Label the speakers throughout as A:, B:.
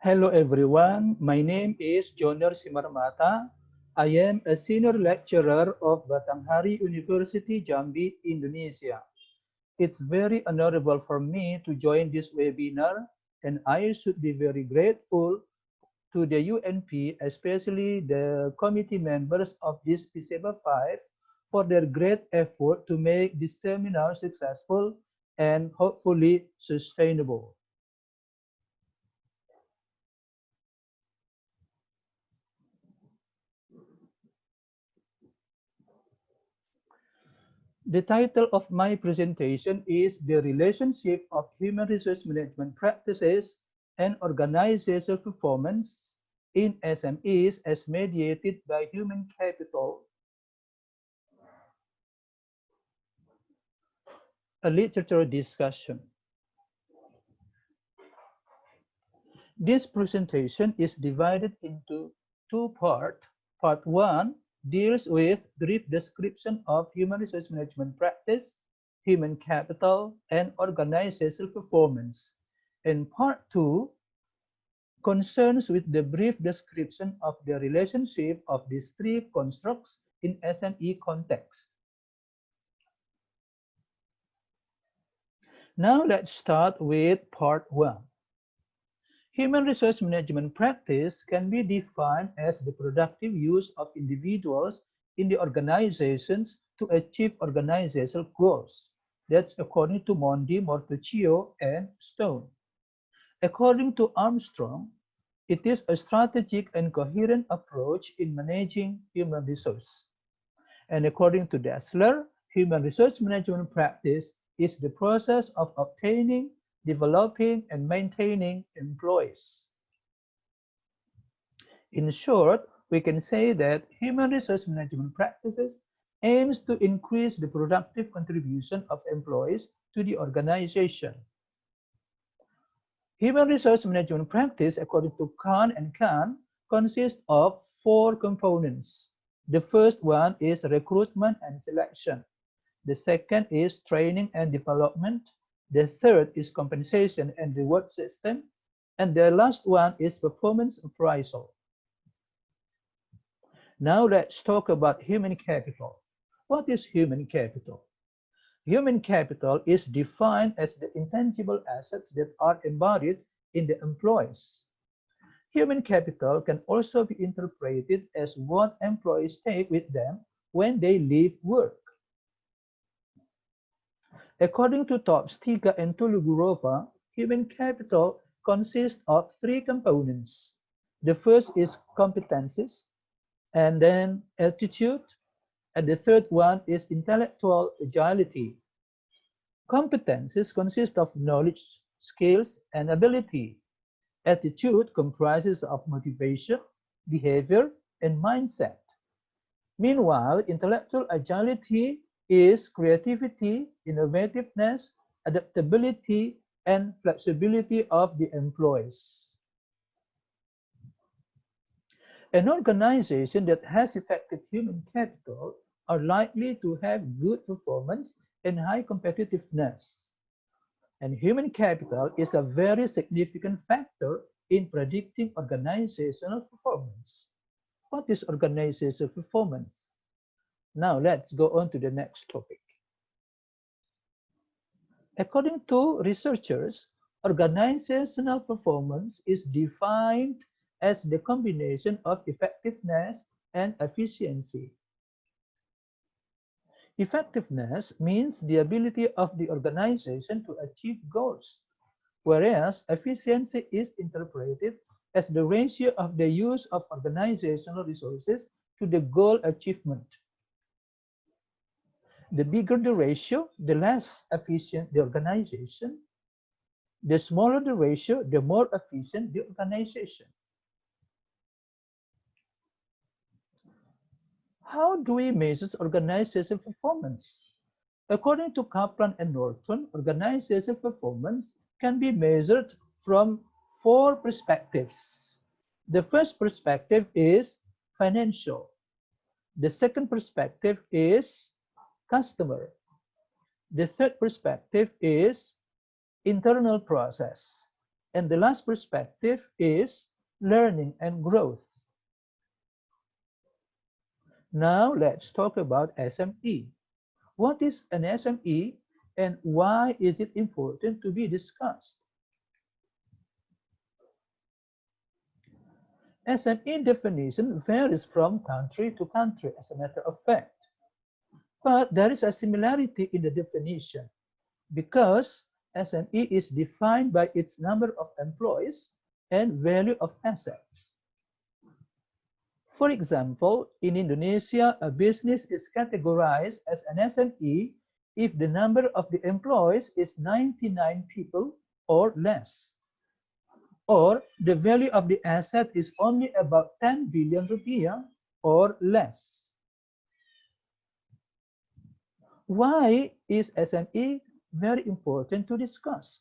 A: Hello everyone, my name is Joner Simarmata. I am a senior lecturer of Batanghari University, Jambi, Indonesia. It's very honorable for me to join this webinar, and I should be very grateful to the UNP, especially the committee members of this PSEBA 5 for their great effort to make this seminar successful and hopefully sustainable. The title of my presentation is The Relationship of Human Resource Management Practices and Organizational Performance in SMEs as Mediated by Human Capital, a literature discussion. This presentation is divided into two parts. Part 1 deals with brief description of human resource management practice, human capital, and organizational performance. And part 2 concerns with the brief description of the relationship of these three constructs in SME context. Now let's start with part 1. Human resource management practice can be defined as the productive use of individuals in the organizations to achieve organizational goals. That's according to Mondi, Mortuccio, and Stone. According to Armstrong, it is a strategic and coherent approach in managing human resource. And according to Dessler, human resource management practice is the process of obtaining, developing, and maintaining employees. In short, we can say that human resource management practices aims to increase the productive contribution of employees to the organization. Human resource management practice, according to Kahn and Kahn, consists of four components. The first one is recruitment and selection. The second is training and development. The third is compensation and reward system. And the last one is performance appraisal. Now let's talk about human capital. What is human capital? Human capital is defined as the intangible assets that are embodied in the employees. Human capital can also be interpreted as what employees take with them when they leave work. According to Topstiga and Tulugurova, human capital consists of three components. The first is competencies, and then attitude, and the third one is intellectual agility. Competencies consist of knowledge, skills, and ability. Attitude comprises of motivation, behavior, and mindset. Meanwhile, intellectual agility is creativity, innovativeness, adaptability, and flexibility of the employees. An organization that has effective human capital are likely to have good performance and high competitiveness. And human capital is a very significant factor in predicting organizational performance. What is organizational performance? Now let's go on to the next topic. According to researchers, organizational performance is defined as the combination of effectiveness and efficiency. Effectiveness means the ability of the organization to achieve goals, whereas efficiency is interpreted as the ratio of the use of organizational resources to the goal achievement. The bigger the ratio, the less efficient the organization. The smaller the ratio, the more efficient the organization. How do we measure organizational performance? According to Kaplan and Norton, organizational performance can be measured from four perspectives. The first perspective is financial. The second perspective is customer. The third perspective is internal process. And the last perspective is learning and growth. Now let's talk about SME. What is an SME and why is it important to be discussed? SME definition varies from country to country as a matter of fact. But there is a similarity in the definition because SME is defined by its number of employees and value of assets. For example, in Indonesia, a business is categorized as an SME if the number of the employees is 99 people or less, or the value of the asset is only about 10 billion rupiah or less. Why is SME very important to discuss?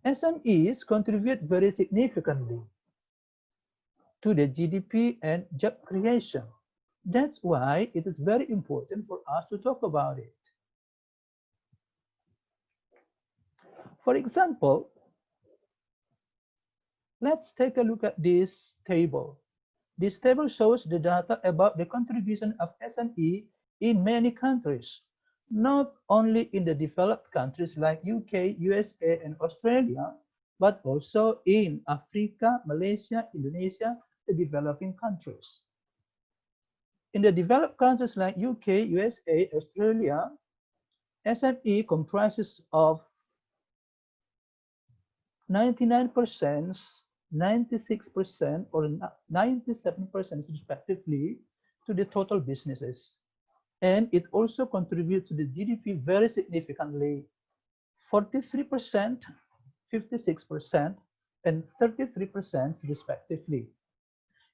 A: SMEs contribute very significantly to the GDP and job creation. That's why it is very important for us to talk about it. For example, let's take a look at this table. This table shows the data about the contribution of SME in many countries, not only in the developed countries like UK, USA, and Australia, but also in Africa, Malaysia, Indonesia, the developing countries. In the developed countries like UK, USA, Australia, SME comprises of 99%, 96%, or 97% respectively to the total businesses. And it also contributes to the GDP very significantly, 43%, 56%, and 33% respectively.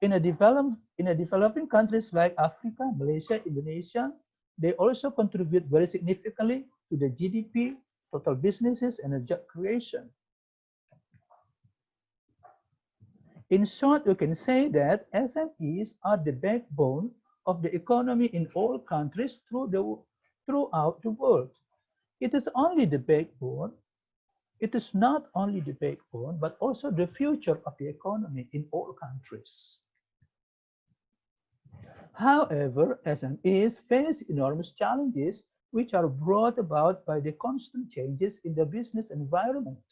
A: In a developing countries like Africa, Malaysia, Indonesia, they also contribute very significantly to the GDP, total businesses, and the job creation. In short, you can say that SMEs are the backbone of the economy in all countries throughout the world. It is only the backbone. It is not only the backbone, but also the future of the economy in all countries. However, SMEs face enormous challenges which are brought about by the constant changes in the business environment.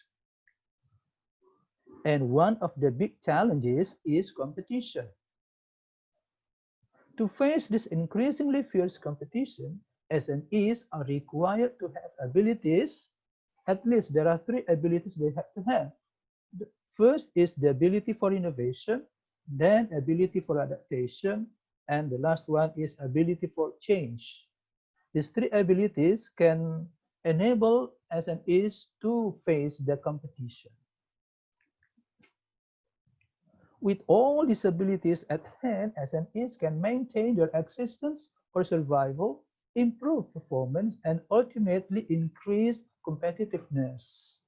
A: And one of the big challenges is competition. To face this increasingly fierce competition, SMEs are required to have abilities. At least there are three abilities they have to have. The first is the ability for innovation, then ability for adaptation, and the last one is ability for change. These three abilities can enable SMEs to face the competition. With all these abilities at hand, SMEs can maintain their existence or survival, improve performance, and ultimately increase competitiveness.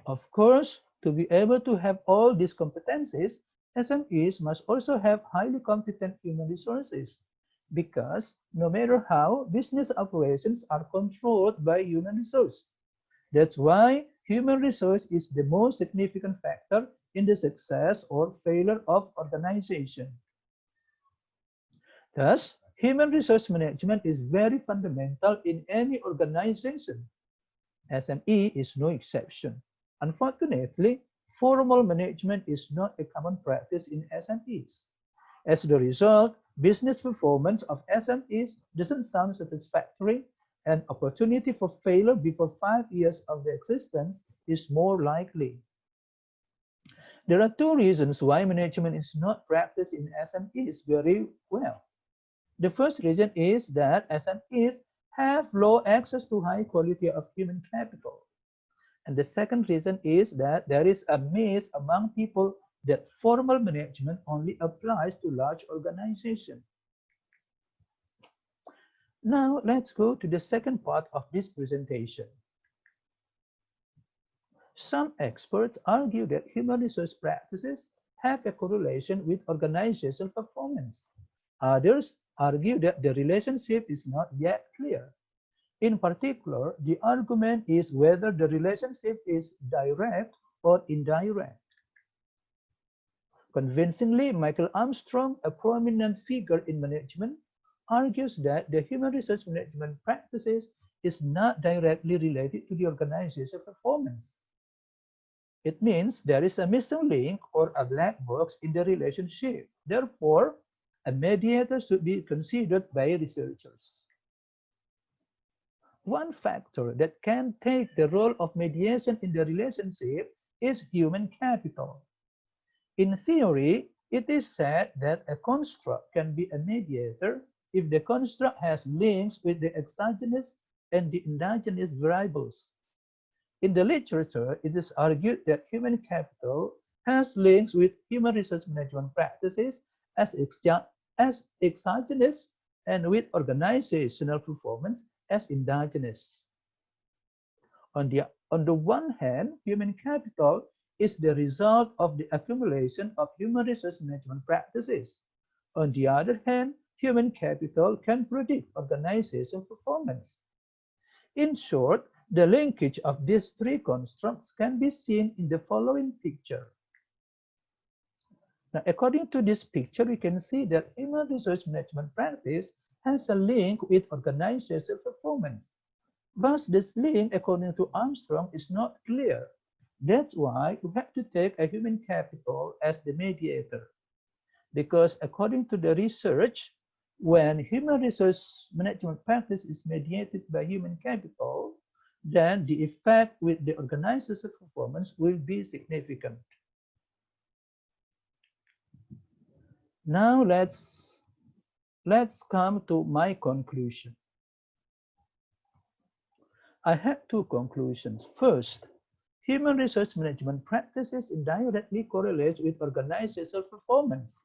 A: Of course, to be able to have all these competencies, SMEs must also have highly competent human resources, because no matter how, business operations are controlled by human resource. That's why human resource is the most significant factor in the success or failure of organization. Thus, human resource management is very fundamental in any organization. SME is no exception. Unfortunately, formal management is not a common practice in SMEs. As a result, business performance of SMEs doesn't sound satisfactory, and opportunity for failure before 5 years of their existence is more likely. There are two reasons why management is not practiced in SMEs very well. The first reason is that SMEs have low access to high quality of human capital. And the second reason is that there is a myth among people that formal management only applies to large organizations. Now let's go to the second part of this presentation. Some experts argue that human resource practices have a correlation with organizational performance. Others argue that the relationship is not yet clear. In particular, the argument is whether the relationship is direct or indirect. Convincingly, Michael Armstrong, a prominent figure in management, argues that the human resource management practices is not directly related to the organizational performance. It means there is a missing link or a black box in the relationship. Therefore, a mediator should be considered by researchers. One factor that can take the role of mediation in the relationship is human capital. In theory, it is said that a construct can be a mediator if the construct has links with the exogenous and the endogenous variables. In the literature, it is argued that human capital has links with human resource management practices as exogenous and with organizational performance as endogenous. On the one hand, human capital is the result of the accumulation of human resource management practices. On the other hand, human capital can predict organizational performance. In short, the linkage of these three constructs can be seen in the following picture. Now, according to this picture, we can see that human resource management practice has a link with organizational performance. But this link, according to Armstrong, is not clear. That's why we have to take a human capital as the mediator. Because according to the research, when human resource management practice is mediated by human capital, then the effect with the organizational performance will be significant. Now let's come to my conclusion. I have two conclusions. First, human resource management practices indirectly correlate with organizational performance.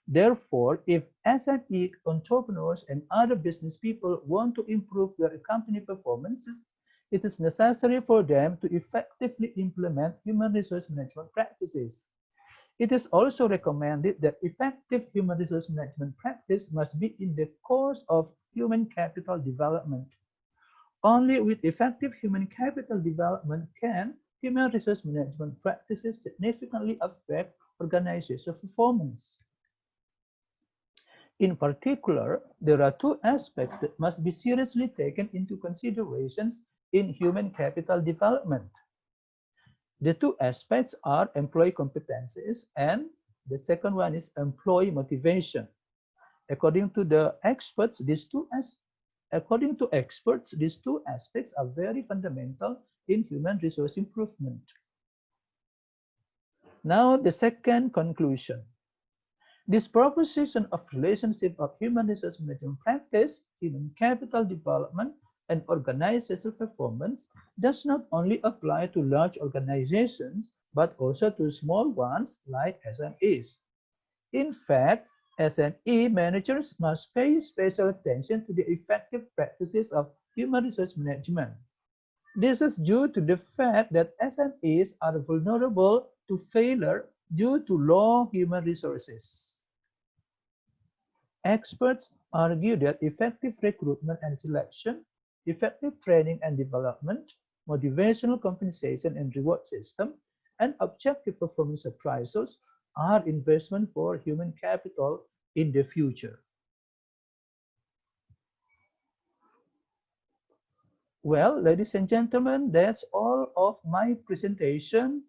A: Therefore, if SME entrepreneurs and other business people want to improve their company performances, it is necessary for them to effectively implement human resource management practices. It is also recommended that effective human resource management practice must be in the course of human capital development. Only with effective human capital development can human resource management practices significantly affect organizational performance. In particular, there are two aspects that must be seriously taken into consideration in human capital development. The two aspects are employee competencies and the second one is employee motivation. According to experts, these two aspects are very fundamental in human resource improvement. Now, the second conclusion. This proposition of relationship of human resource management practice, human capital development, and organizational performance does not only apply to large organizations, but also to small ones like SMEs. In fact, SME managers must pay special attention to the effective practices of human resource management. This is due to the fact that SMEs are vulnerable to failure due to low human resources. Experts argue that effective recruitment and selection, effective training and development, motivational compensation and reward system, and objective performance appraisals are investment for human capital in the future. Well, ladies and gentlemen, that's all of my presentation,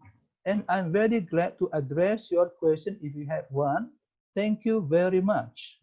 A: and I'm very glad to address your question if you have one. Thank you very much.